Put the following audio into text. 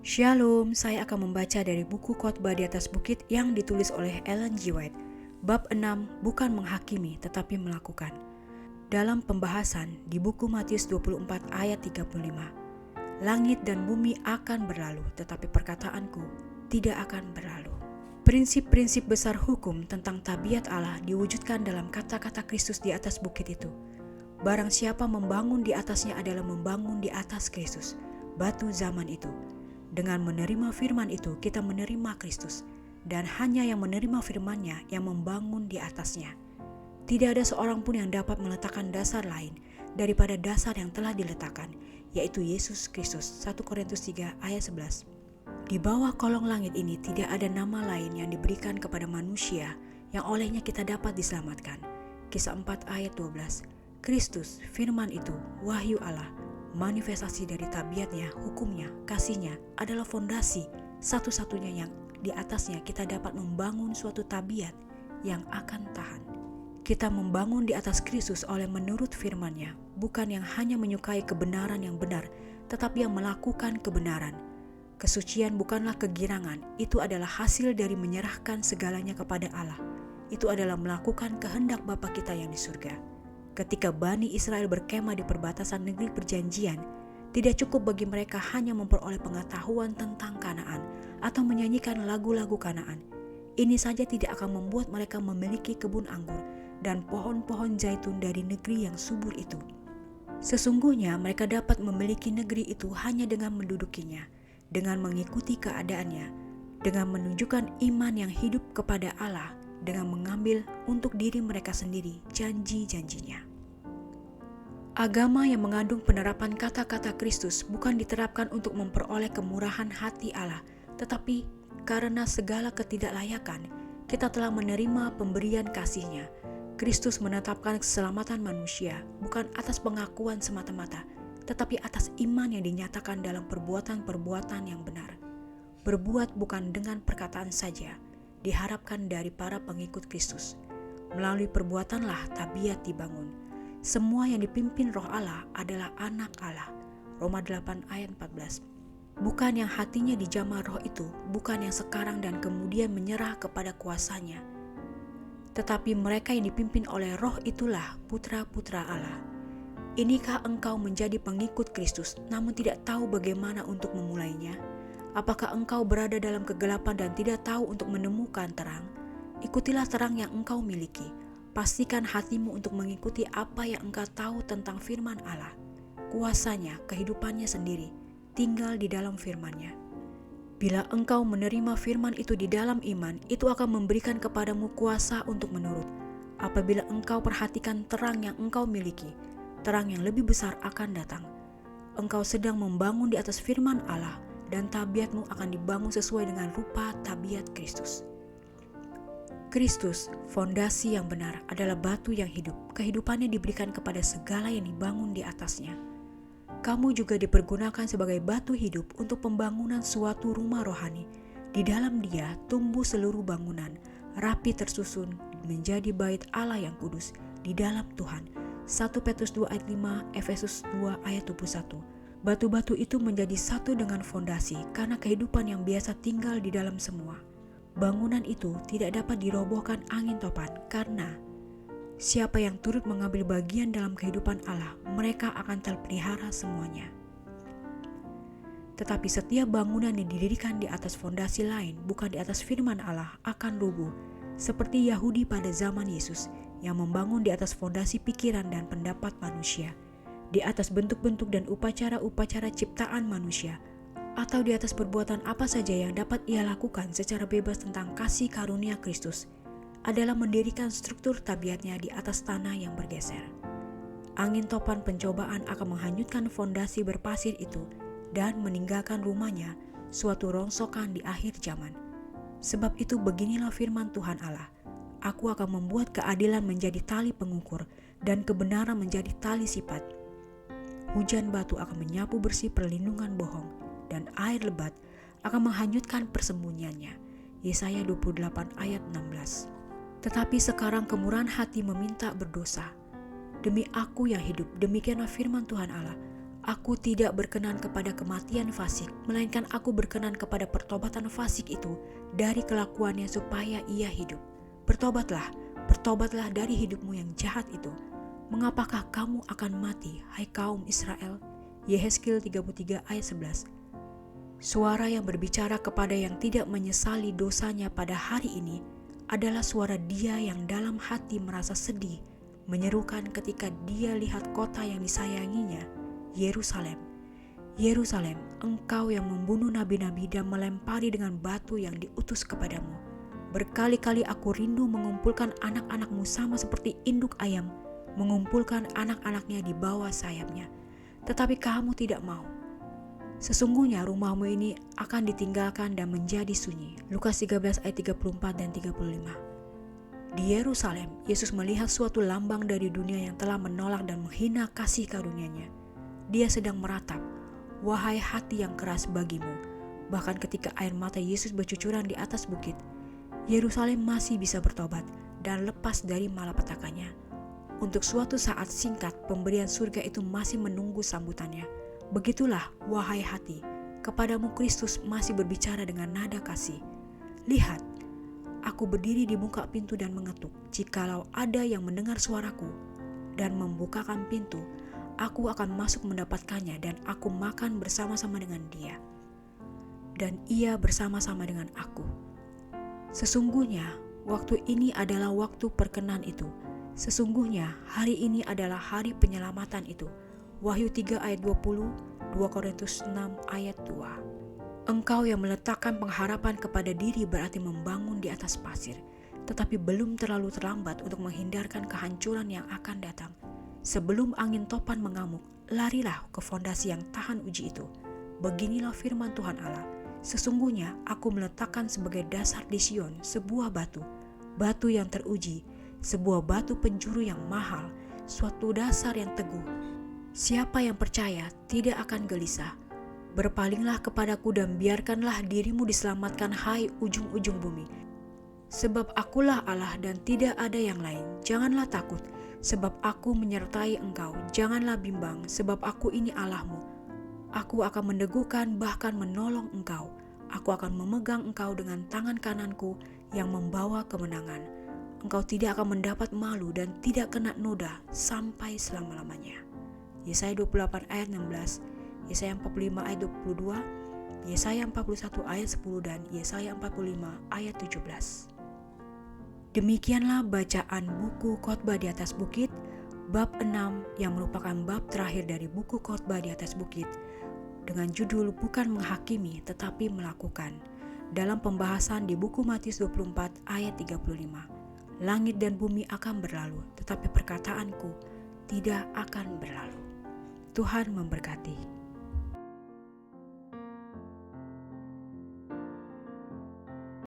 Shalom, saya akan membaca dari buku Khotbah di atas Bukit yang ditulis oleh Ellen G. White. Bab 6, bukan menghakimi tetapi melakukan. Dalam pembahasan di buku Matius 24 ayat 35. Langit dan bumi akan berlalu, tetapi perkataanku tidak akan berlalu. Prinsip-prinsip besar hukum tentang tabiat Allah diwujudkan dalam kata-kata Kristus di atas bukit itu. Barang siapa membangun di atasnya adalah membangun di atas Kristus, batu zaman itu. Dengan menerima firman itu, kita menerima Kristus, dan hanya yang menerima firman-Nya yang membangun di atasnya. Tidak ada seorang pun yang dapat meletakkan dasar lain daripada dasar yang telah diletakkan, yaitu Yesus Kristus. 1 Korintus 3 ayat 11. Di bawah kolong langit ini tidak ada nama lain yang diberikan kepada manusia yang olehnya kita dapat diselamatkan. Kisah 4 ayat 12. Kristus, firman itu, wahyu Allah, manifestasi dari tabiatnya, hukumnya, kasihnya adalah fondasi satu-satunya yang di atasnya kita dapat membangun suatu tabiat yang akan tahan. Kita membangun di atas Kristus oleh menurut firman-Nya, bukan yang hanya menyukai kebenaran yang benar, tetapi yang melakukan kebenaran. Kesucian bukanlah kegirangan, itu adalah hasil dari menyerahkan segalanya kepada Allah. Itu adalah melakukan kehendak Bapa kita yang di surga. Ketika Bani Israel berkemah di perbatasan negeri perjanjian, tidak cukup bagi mereka hanya memperoleh pengetahuan tentang Kanaan atau menyanyikan lagu-lagu Kanaan. Ini saja tidak akan membuat mereka memiliki kebun anggur dan pohon-pohon zaitun dari negeri yang subur itu. Sesungguhnya mereka dapat memiliki negeri itu hanya dengan mendudukinya, dengan mengikuti keadaannya, dengan menunjukkan iman yang hidup kepada Allah, dengan mengambil untuk diri mereka sendiri janji-janjinya. Agama yang mengandung penerapan kata-kata Kristus bukan diterapkan untuk memperoleh kemurahan hati Allah, tetapi karena segala ketidaklayakan, kita telah menerima pemberian kasih-Nya. Kristus menetapkan keselamatan manusia bukan atas pengakuan semata-mata, tetapi atas iman yang dinyatakan dalam perbuatan-perbuatan yang benar. Berbuat bukan dengan perkataan saja, diharapkan dari para pengikut Kristus. Melalui perbuatanlah tabiat dibangun. Semua yang dipimpin Roh Allah adalah anak Allah. Roma 8 ayat 14. Bukan yang hatinya dijamah Roh itu, bukan yang sekarang dan kemudian menyerah kepada kuasanya. Tetapi mereka yang dipimpin oleh Roh itulah putra-putra Allah. Inikah engkau menjadi pengikut Kristus namun tidak tahu bagaimana untuk memulainya? Apakah engkau berada dalam kegelapan dan tidak tahu untuk menemukan terang? Ikutilah terang yang engkau miliki. Pastikan hatimu untuk mengikuti apa yang engkau tahu tentang firman Allah. Kuasanya, kehidupannya sendiri, tinggal di dalam firman-Nya. Bila engkau menerima firman itu di dalam iman, itu akan memberikan kepadamu kuasa untuk menurut. Apabila engkau perhatikan terang yang engkau miliki, terang yang lebih besar akan datang. Engkau sedang membangun di atas firman Allah, dan tabiatmu akan dibangun sesuai dengan rupa tabiat Kristus. Kristus, fondasi yang benar, adalah batu yang hidup. Kehidupannya diberikan kepada segala yang dibangun di atasnya. Kamu juga dipergunakan sebagai batu hidup untuk pembangunan suatu rumah rohani. Di dalam Dia tumbuh seluruh bangunan, rapi tersusun menjadi bait Allah yang kudus di dalam Tuhan. 1 Petrus 2 ayat 5, Efesus 2 ayat 21. Batu-batu itu menjadi satu dengan fondasi karena kehidupan yang biasa tinggal di dalam semua. Bangunan itu tidak dapat dirobohkan angin topan karena siapa yang turut mengambil bagian dalam kehidupan Allah, mereka akan terpelihara semuanya. Tetapi setiap bangunan yang didirikan di atas fondasi lain, bukan di atas firman Allah, akan rubuh. Seperti Yahudi pada zaman Yesus yang membangun di atas fondasi pikiran dan pendapat manusia, di atas bentuk-bentuk dan upacara-upacara ciptaan manusia, atau di atas perbuatan apa saja yang dapat ia lakukan secara bebas tentang kasih karunia Kristus, adalah mendirikan struktur tabiatnya di atas tanah yang bergeser. Angin topan pencobaan akan menghanyutkan fondasi berpasir itu dan meninggalkan rumahnya suatu rongsokan di akhir zaman. Sebab itu beginilah firman Tuhan Allah, Aku akan membuat keadilan menjadi tali pengukur dan kebenaran menjadi tali sipat. Hujan batu akan menyapu bersih perlindungan bohong, dan air lebat akan menghanyutkan persembunyiannya. Yesaya 28 ayat 16. Tetapi sekarang kemurahan hati meminta berdosa. Demi aku yang hidup, demikianlah firman Tuhan Allah, Aku tidak berkenan kepada kematian fasik, melainkan aku berkenan kepada pertobatan fasik itu dari kelakuannya supaya ia hidup. Bertobatlah, bertobatlah dari hidupmu yang jahat itu. Mengapakah kamu akan mati, hai kaum Israel? Yehezkiel 33 ayat 11. Suara yang berbicara kepada yang tidak menyesali dosanya pada hari ini adalah suara dia yang dalam hati merasa sedih, menyerukan ketika dia lihat kota yang disayanginya, Yerusalem. Yerusalem, engkau yang membunuh nabi-nabi dan melempari dengan batu yang diutus kepadamu. Berkali-kali aku rindu mengumpulkan anak-anakmu sama seperti induk ayam mengumpulkan anak-anaknya di bawah sayapnya. Tetapi kamu tidak mau. Sesungguhnya rumahmu ini akan ditinggalkan dan menjadi sunyi. Lukas 13 ayat 34 dan 35. Di Yerusalem, Yesus melihat suatu lambang dari dunia yang telah menolak dan menghina kasih karunia-Nya. Dia sedang meratap, wahai hati yang keras bagimu. Bahkan ketika air mata Yesus bercucuran di atas bukit, Yerusalem masih bisa bertobat dan lepas dari malapetakannya. Untuk suatu saat singkat, pemberian surga itu masih menunggu sambutannya. Begitulah, wahai hati, kepadamu Kristus masih berbicara dengan nada kasih. Lihat, aku berdiri di muka pintu dan mengetuk. Jikalau ada yang mendengar suaraku dan membukakan pintu, aku akan masuk mendapatkannya dan aku makan bersama-sama dengan dia. Dan ia bersama-sama dengan aku. Sesungguhnya, waktu ini adalah waktu perkenan itu. Sesungguhnya hari ini adalah hari penyelamatan itu. Wahyu 3 ayat 20, 2 Korintus 6 ayat 2. Engkau yang meletakkan pengharapan kepada diri berarti membangun di atas pasir, tetapi belum terlalu terlambat untuk menghindarkan kehancuran yang akan datang. Sebelum angin topan mengamuk, larilah ke fondasi yang tahan uji itu. Beginilah firman Tuhan Allah, sesungguhnya aku meletakkan sebagai dasar di Sion sebuah batu, batu yang teruji, sebuah batu penjuru yang mahal, suatu dasar yang teguh. Siapa yang percaya tidak akan gelisah. Berpalinglah kepadaku dan biarkanlah dirimu diselamatkan, hai ujung-ujung bumi. Sebab akulah Allah dan tidak ada yang lain. Janganlah takut, sebab aku menyertai engkau. Janganlah bimbang, sebab aku ini Allahmu. Aku akan meneguhkan bahkan menolong engkau. Aku akan memegang engkau dengan tangan kananku yang membawa kemenangan. Engkau tidak akan mendapat malu dan tidak kena noda sampai selama-lamanya. Yesaya 28 ayat 16, Yesaya 45 ayat 22, Yesaya 41 ayat 10 dan Yesaya 45 ayat 17. Demikianlah bacaan buku Khotbah di atas Bukit, bab 6 yang merupakan bab terakhir dari buku Khotbah di atas Bukit dengan judul bukan menghakimi tetapi melakukan, dalam pembahasan di buku Matius 24 ayat 35. Langit dan bumi akan berlalu, tetapi perkataanku tidak akan berlalu. Tuhan memberkati.